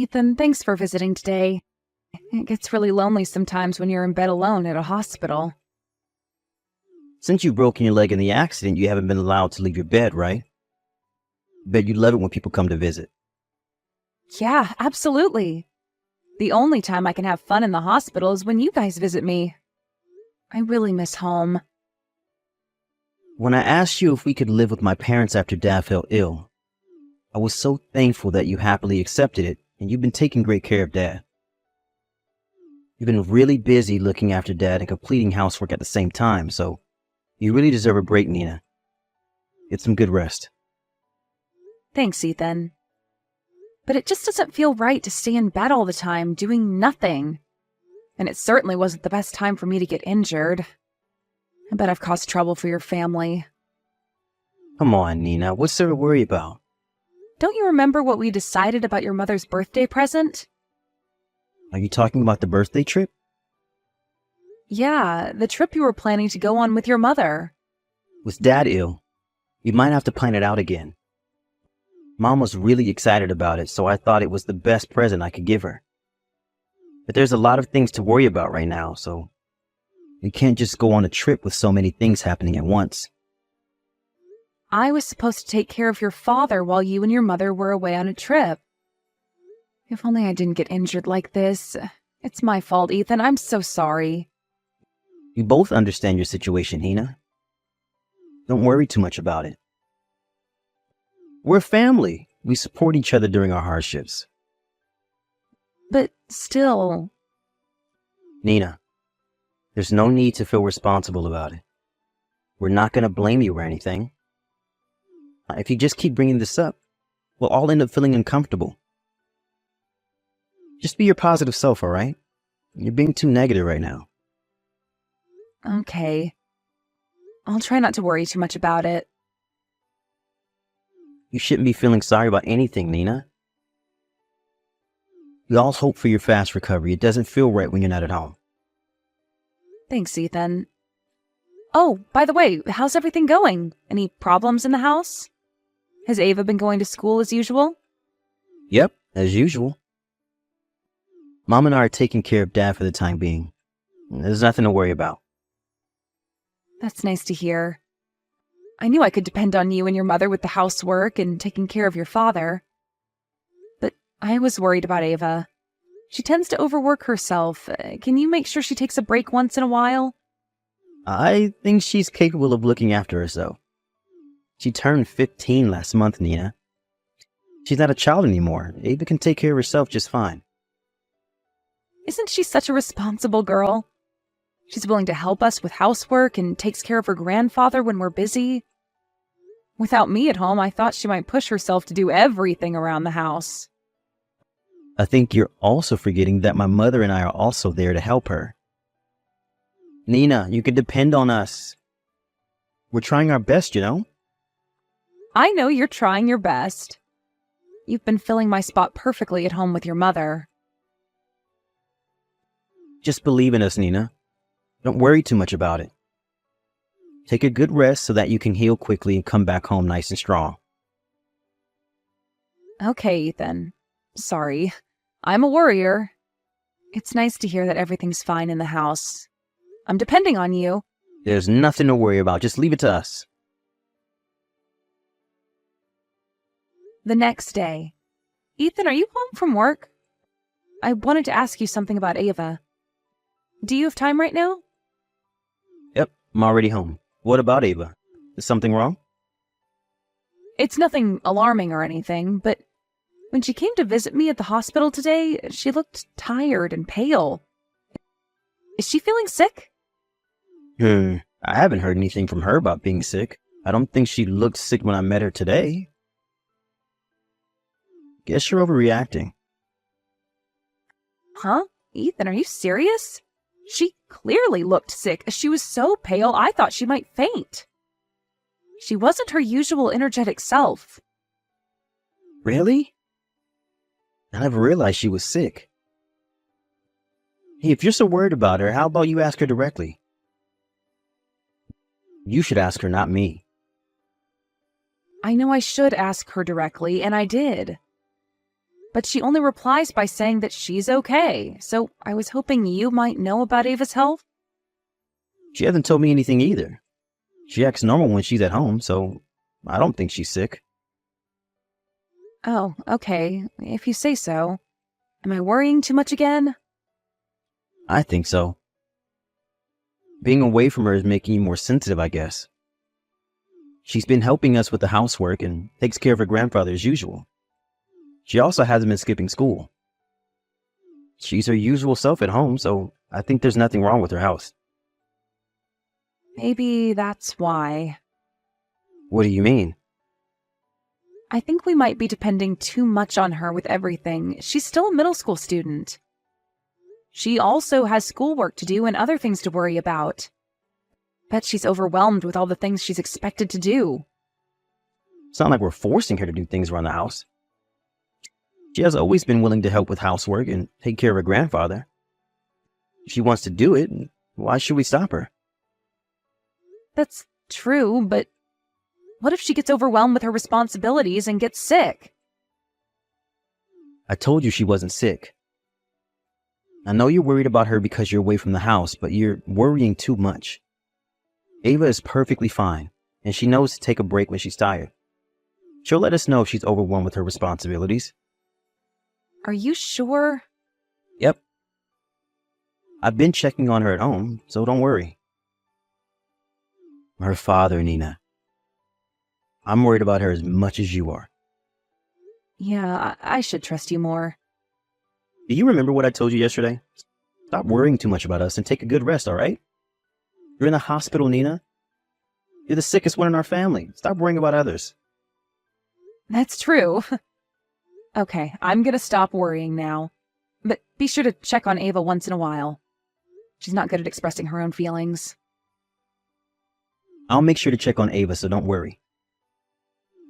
Ethan, thanks for visiting today. It gets really lonely sometimes when you're in bed alone at a hospital. Since you've broken your leg in the accident, you haven't been allowed to leave your bed, right? Bet you love it when people come to visit. Yeah, absolutely. The only time I can have fun in the hospital is when you guys visit me. I really miss home. When I asked you if we could live with my parents after Dad fell ill, I was so thankful that you happily accepted it, and you've been taking great care of Dad. You've been really busy looking after Dad and completing housework at the same time, so you really deserve a break, Nina. Get some good rest. Thanks, Ethan. But it just doesn't feel right to stay in bed all the time, doing nothing. And it certainly wasn't the best time for me to get injured. I bet I've caused trouble for your family. Come on, Nina, what's there to worry about? Don't you remember what we decided about your mother's birthday present? Are you talking about the birthday trip? Yeah, the trip you were planning to go on with your mother. Was Dad ill? You might have to plan it out again. Mom was really excited about it, so I thought it was the best present I could give her. But there's a lot of things to worry about right now, so we can't just go on a trip with so many things happening at once. I was supposed to take care of your father while you and your mother were away on a trip. If only I didn't get injured like this. It's my fault, Ethan. I'm so sorry. We both understand your situation, Nina. Don't worry too much about it. We're family. We support each other during our hardships. But still... Nina, there's no need to feel responsible about it. We're not going to blame you or anything. If you just keep bringing this up, we'll all end up feeling uncomfortable. Just be your positive self, all right? You're being too negative right now. Okay. I'll try not to worry too much about it. You shouldn't be feeling sorry about anything, Nina. We all hope for your fast recovery. It doesn't feel right when you're not at home. Thanks, Ethan. Oh, by the way, how's everything going? Any problems in the house? Has Ava been going to school as usual? Yep, as usual. Mom and I are taking care of Dad for the time being. There's nothing to worry about. That's nice to hear. I knew I could depend on you and your mother with the housework and taking care of your father. But I was worried about Ava. She tends to overwork herself. Can you make sure she takes a break once in a while? I think she's capable of looking after herself. She turned 15 last month, Nina. She's not a child anymore. Ava can take care of herself just fine. Isn't she such a responsible girl? She's willing to help us with housework and takes care of her grandfather when we're busy. Without me at home, I thought she might push herself to do everything around the house. I think you're also forgetting that my mother and I are also there to help her. Nina, you can depend on us. We're trying our best, you know? I know you're trying your best. You've been filling my spot perfectly at home with your mother. Just believe in us, Nina. Don't worry too much about it. Take a good rest so that you can heal quickly and come back home nice and strong. Okay, Ethan. Sorry. I'm a worrier. It's nice to hear that everything's fine in the house. I'm depending on you. There's nothing to worry about. Just leave it to us. The next day. Ethan, are you home from work? I wanted to ask you something about Ava. Do you have time right now? Yep, I'm already home. What about Ava? Is something wrong? It's nothing alarming or anything, but when she came to visit me at the hospital today, she looked tired and pale. Is she feeling sick? I haven't heard anything from her about being sick. I don't think she looked sick when I met her today. Guess you're overreacting. Huh? Ethan, are you serious? She clearly looked sick. She was so pale, I thought she might faint. She wasn't her usual energetic self. Really? I never realized she was sick. Hey, if you're so worried about her, how about you ask her directly? You should ask her, not me. I know I should ask her directly, and I did. But she only replies by saying that she's okay, so I was hoping you might know about Ava's health. She hasn't told me anything either. She acts normal when she's at home, so I don't think she's sick. Oh, okay, if you say so. Am I worrying too much again? I think so. Being away from her is making you more sensitive, I guess. She's been helping us with the housework and takes care of her grandfather as usual. She also hasn't been skipping school. She's her usual self at home, so I think there's nothing wrong with her house. Maybe that's why. What do you mean? I think we might be depending too much on her with everything. She's still a middle school student. She also has schoolwork to do and other things to worry about. Bet she's overwhelmed with all the things she's expected to do. It's not like we're forcing her to do things around the house. She has always been willing to help with housework and take care of her grandfather. If she wants to do it, why should we stop her? That's true, but what if she gets overwhelmed with her responsibilities and gets sick? I told you she wasn't sick. I know you're worried about her because you're away from the house, but you're worrying too much. Ava is perfectly fine, and she knows to take a break when she's tired. She'll let us know if she's overwhelmed with her responsibilities. Are you sure? Yep. I've been checking on her at home, so don't worry. Her father, Nina. I'm worried about her as much as you are. Yeah, I should trust you more. Do you remember what I told you yesterday? Stop worrying too much about us and take a good rest, all right? You're in the hospital, Nina. You're the sickest one in our family. Stop worrying about others. That's true. Okay, I'm gonna stop worrying now. But be sure to check on Ava once in a while. She's not good at expressing her own feelings. I'll make sure to check on Ava, so don't worry.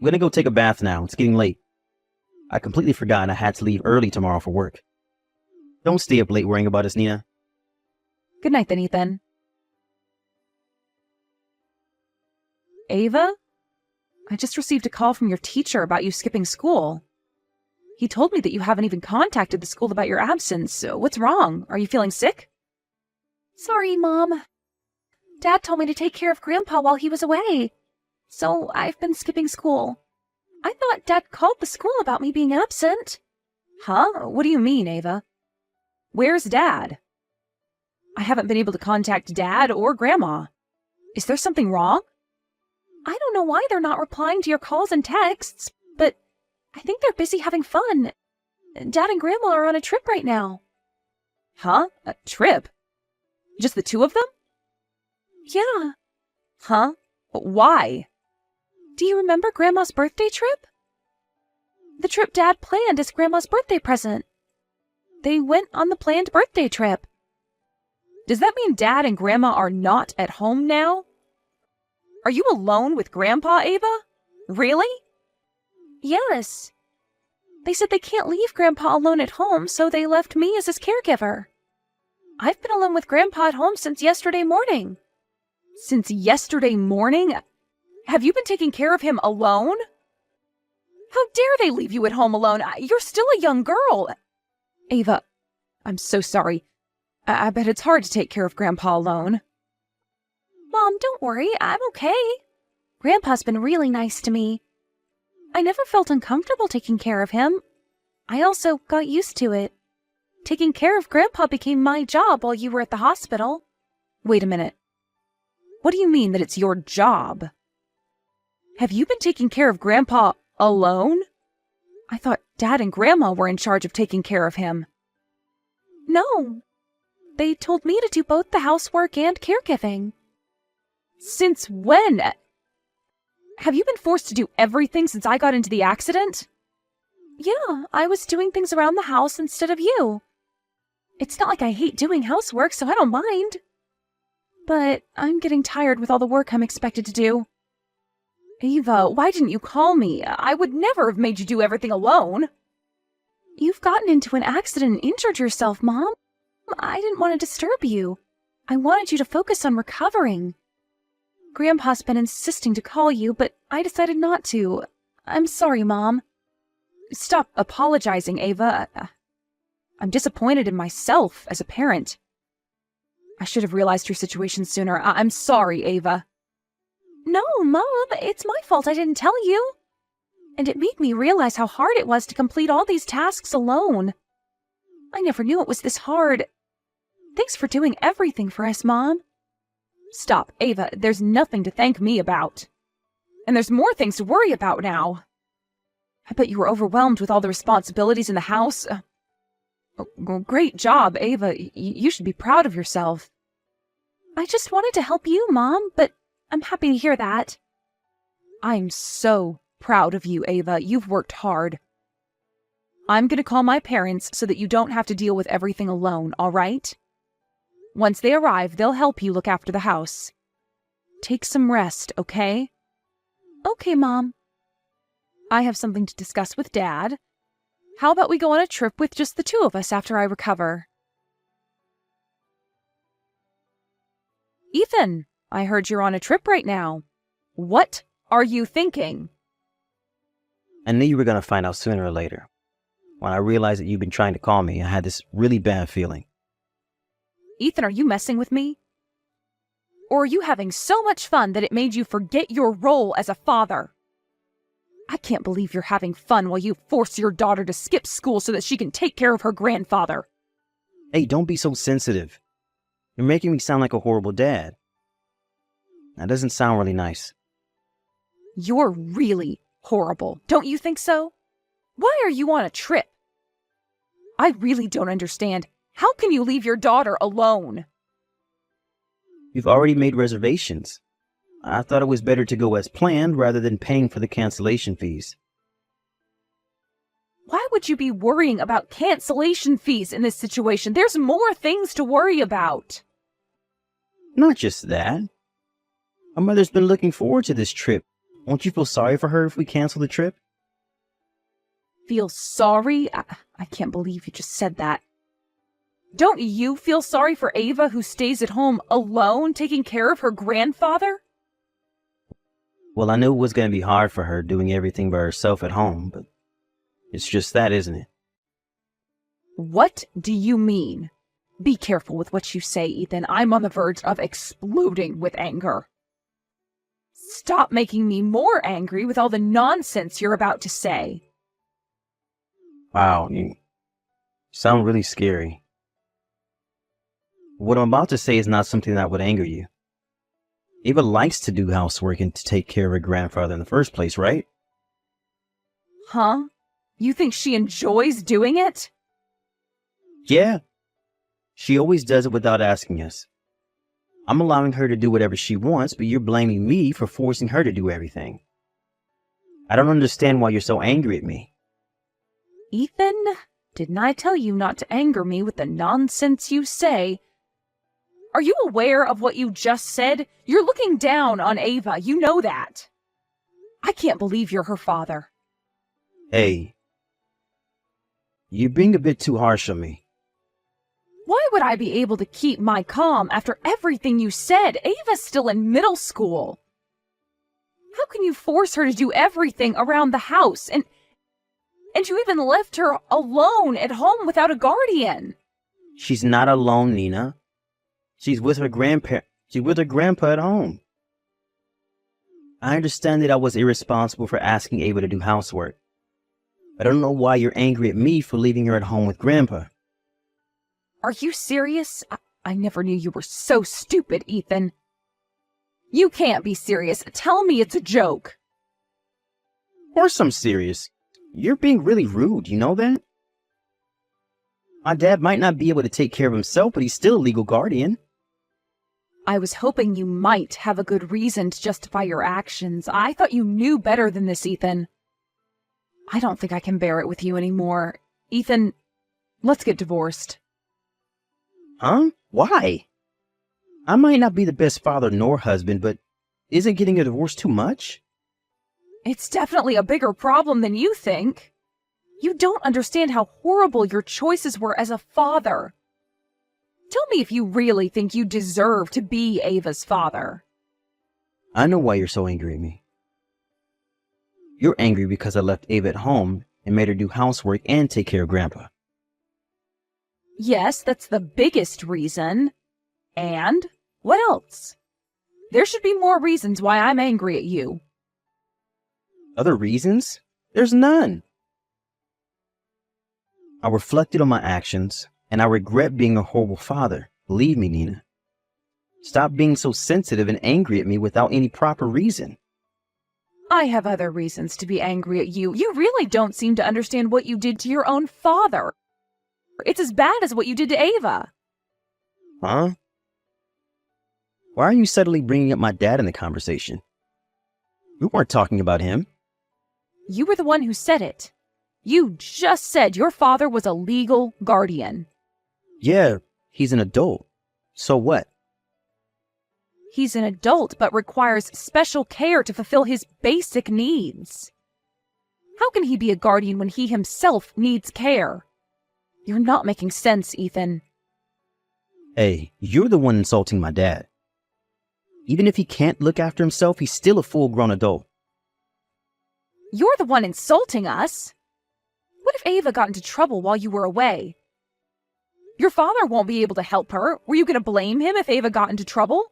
I'm gonna go take a bath now. It's getting late. I completely forgot I had to leave early tomorrow for work. Don't stay up late worrying about us, Nina. Good night then, Ethan. Ava? I just received a call from your teacher about you skipping school. He told me that you haven't even contacted the school about your absence. What's wrong? Are you feeling sick? Sorry, Mom. Dad told me to take care of Grandpa while he was away. So I've been skipping school. I thought Dad called the school about me being absent. Huh? What do you mean, Ava? Where's Dad? I haven't been able to contact Dad or Grandma. Is there something wrong? I don't know why they're not replying to your calls and texts, but I think they're busy having fun. Dad and Grandma are on a trip right now. Huh? A trip? Just the two of them? Yeah. Huh? Why? Do you remember Grandma's birthday trip? The trip Dad planned as Grandma's birthday present. They went on the planned birthday trip. Does that mean Dad and Grandma are not at home now? Are you alone with Grandpa, Ava? Really? Yes. They said they can't leave Grandpa alone at home, so they left me as his caregiver. I've been alone with Grandpa at home since yesterday morning. Since yesterday morning? Have you been taking care of him alone? How dare they leave you at home alone? You're still a young girl. Ava, I'm so sorry. I bet it's hard to take care of Grandpa alone. Mom, don't worry. I'm okay. Grandpa's been really nice to me. I never felt uncomfortable taking care of him. I also got used to it. Taking care of Grandpa became my job while you were at the hospital. Wait a minute. What do you mean that it's your job? Have you been taking care of Grandpa alone? I thought Dad and Grandma were in charge of taking care of him. No. They told me to do both the housework and caregiving. Since when? Have you been forced to do everything since I got into the accident? Yeah, I was doing things around the house instead of you. It's not like I hate doing housework, so I don't mind. But I'm getting tired with all the work I'm expected to do. Ava, why didn't you call me? I would never have made you do everything alone. You've gotten into an accident and injured yourself, Mom. I didn't want to disturb you. I wanted you to focus on recovering. Grandpa's been insisting to call you, but I decided not to. I'm sorry, Mom. Stop apologizing, Ava. I'm disappointed in myself as a parent. I should have realized your situation sooner. I'm sorry, Ava. No, Mom, it's my fault I didn't tell you. And it made me realize how hard it was to complete all these tasks alone. I never knew it was this hard. Thanks for doing everything for us, Mom. Stop, Ava. There's nothing to thank me about. And there's more things to worry about now. I bet you were overwhelmed with all the responsibilities in the house. Great job, Ava. You should be proud of yourself. I just wanted to help you, Mom, but I'm happy to hear that. I'm so proud of you, Ava. You've worked hard. I'm going to call my parents so that you don't have to deal with everything alone, all right? Once they arrive, they'll help you look after the house. Take some rest, okay? Okay, Mom. I have something to discuss with Dad. How about we go on a trip with just the two of us after I recover? Ethan, I heard you're on a trip right now. What are you thinking? I knew you were going to find out sooner or later. When I realized that you've been trying to call me, I had this really bad feeling. Ethan, are you messing with me? Or are you having so much fun that it made you forget your role as a father? I can't believe you're having fun while you force your daughter to skip school so that she can take care of her grandfather. Hey, don't be so sensitive. You're making me sound like a horrible dad. That doesn't sound really nice. You're really horrible, don't you think so? Why are you on a trip? I really don't understand. How can you leave your daughter alone? You've already made reservations. I thought it was better to go as planned rather than paying for the cancellation fees. Why would you be worrying about cancellation fees in this situation? There's more things to worry about. Not just that. Our mother's been looking forward to this trip. Won't you feel sorry for her if we cancel the trip? Feel sorry? I can't believe you just said that. Don't you feel sorry for Ava who stays at home alone taking care of her grandfather? Well, I knew it was going to be hard for her doing everything by herself at home, but it's just that, isn't it? What do you mean? Be careful with what you say, Ethan. I'm on the verge of exploding with anger. Stop making me more angry with all the nonsense you're about to say. Wow, you sound really scary. What I'm about to say is not something that would anger you. Ava likes to do housework and to take care of her grandfather in the first place, right? Huh? You think she enjoys doing it? Yeah. She always does it without asking us. I'm allowing her to do whatever she wants, but you're blaming me for forcing her to do everything. I don't understand why you're so angry at me. Ethan, didn't I tell you not to anger me with the nonsense you say? Are you aware of what you just said? You're looking down on Ava, you know that. I can't believe you're her father. Hey, you're being a bit too harsh on me. Why would I be able to keep my calm after everything you said? Ava's still in middle school. How can you force her to do everything around the house? And you even left her alone at home without a guardian. She's not alone, Nina. She's with her grandpa at home. I understand that I was irresponsible for asking Ava to do housework. I don't know why you're angry at me for leaving her at home with Grandpa. Are you serious? I never knew you were so stupid, Ethan. You can't be serious. Tell me it's a joke. Of course I'm serious. You're being really rude, you know that? My dad might not be able to take care of himself, but he's still a legal guardian. I was hoping you might have a good reason to justify your actions. I thought you knew better than this, Ethan. I don't think I can bear it with you anymore. Ethan, let's get divorced. Huh? Why? I might not be the best father nor husband, but isn't getting a divorce too much? It's definitely a bigger problem than you think. You don't understand how horrible your choices were as a father. Tell me if you really think you deserve to be Ava's father. I know why you're so angry at me. You're angry because I left Ava at home and made her do housework and take care of Grandpa. Yes, that's the biggest reason. And what else? There should be more reasons why I'm angry at you. Other reasons? There's none. I reflected on my actions, and I regret being a horrible father. Believe me, Nina. Stop being so sensitive and angry at me without any proper reason. I have other reasons to be angry at you. You really don't seem to understand what you did to your own father. It's as bad as what you did to Ava. Huh? Why are you suddenly bringing up my dad in the conversation? We weren't talking about him. You were the one who said it. You just said your father was a legal guardian. Yeah, he's an adult. So what? He's an adult but requires special care to fulfill his basic needs. How can he be a guardian when he himself needs care? You're not making sense, Ethan. Hey, you're the one insulting my dad. Even if he can't look after himself, he's still a full-grown adult. You're the one insulting us. What if Ava got into trouble while you were away? Your father won't be able to help her. Were you going to blame him if Ava got into trouble?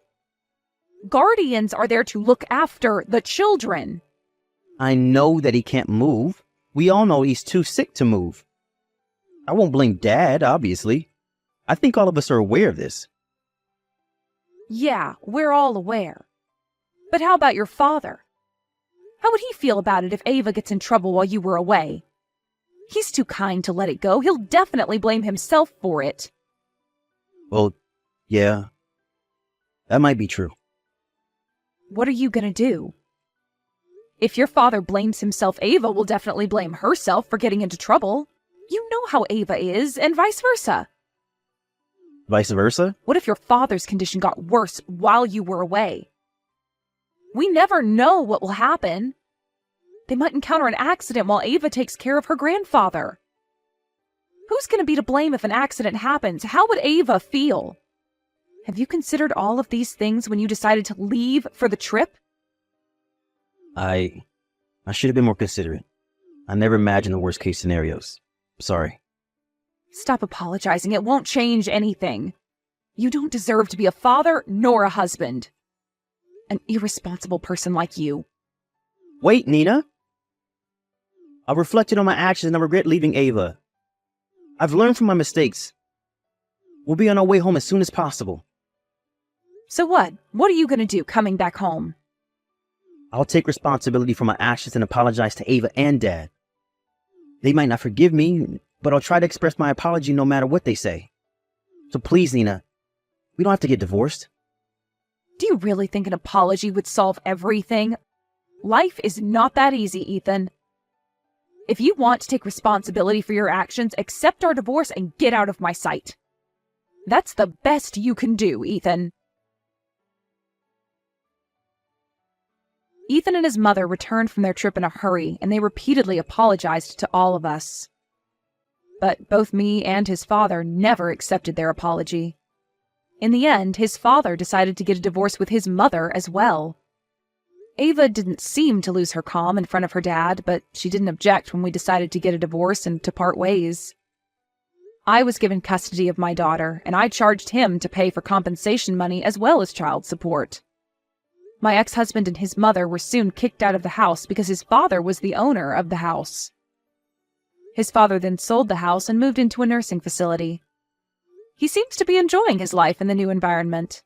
Guardians are there to look after the children. I know that he can't move. We all know he's too sick to move. I won't blame Dad, obviously. I think all of us are aware of this. Yeah, we're all aware. But how about your father? How would he feel about it if Ava gets in trouble while you were away? He's too kind to let it go. He'll definitely blame himself for it. Well, yeah, that might be true. What are you gonna do? If your father blames himself, Ava will definitely blame herself for getting into trouble. You know how Ava is, and vice versa. Vice versa? What if your father's condition got worse while you were away? We never know what will happen. They might encounter an accident while Ava takes care of her grandfather. Who's going to be to blame if an accident happens? How would Ava feel? Have you considered all of these things when you decided to leave for the trip? I should have been more considerate. I never imagined the worst case scenarios. Sorry. Stop apologizing. It won't change anything. You don't deserve to be a father nor a husband. An irresponsible person like you. Wait, Nina. I reflected on my actions and I regret leaving Ava. I've learned from my mistakes. We'll be on our way home as soon as possible. So what? What are you going to do coming back home? I'll take responsibility for my actions and apologize to Ava and Dad. They might not forgive me, but I'll try to express my apology no matter what they say. So please, Nina, we don't have to get divorced. Do you really think an apology would solve everything? Life is not that easy, Ethan. If you want to take responsibility for your actions, accept our divorce and get out of my sight. That's the best you can do, Ethan. Ethan and his mother returned from their trip in a hurry, and they repeatedly apologized to all of us. But both me and his father never accepted their apology. In the end, his father decided to get a divorce with his mother as well. Ava didn't seem to lose her calm in front of her dad, but she didn't object when we decided to get a divorce and to part ways. I was given custody of my daughter, and I charged him to pay for compensation money as well as child support. My ex-husband and his mother were soon kicked out of the house because his father was the owner of the house. His father then sold the house and moved into a nursing facility. He seems to be enjoying his life in the new environment.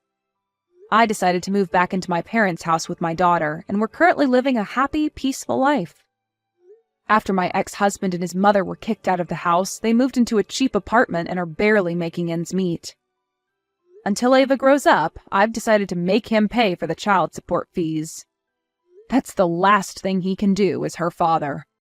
I decided to move back into my parents' house with my daughter, and we're currently living a happy, peaceful life. After my ex-husband and his mother were kicked out of the house, they moved into a cheap apartment and are barely making ends meet. Until Ava grows up, I've decided to make him pay for the child support fees. That's the last thing he can do as her father.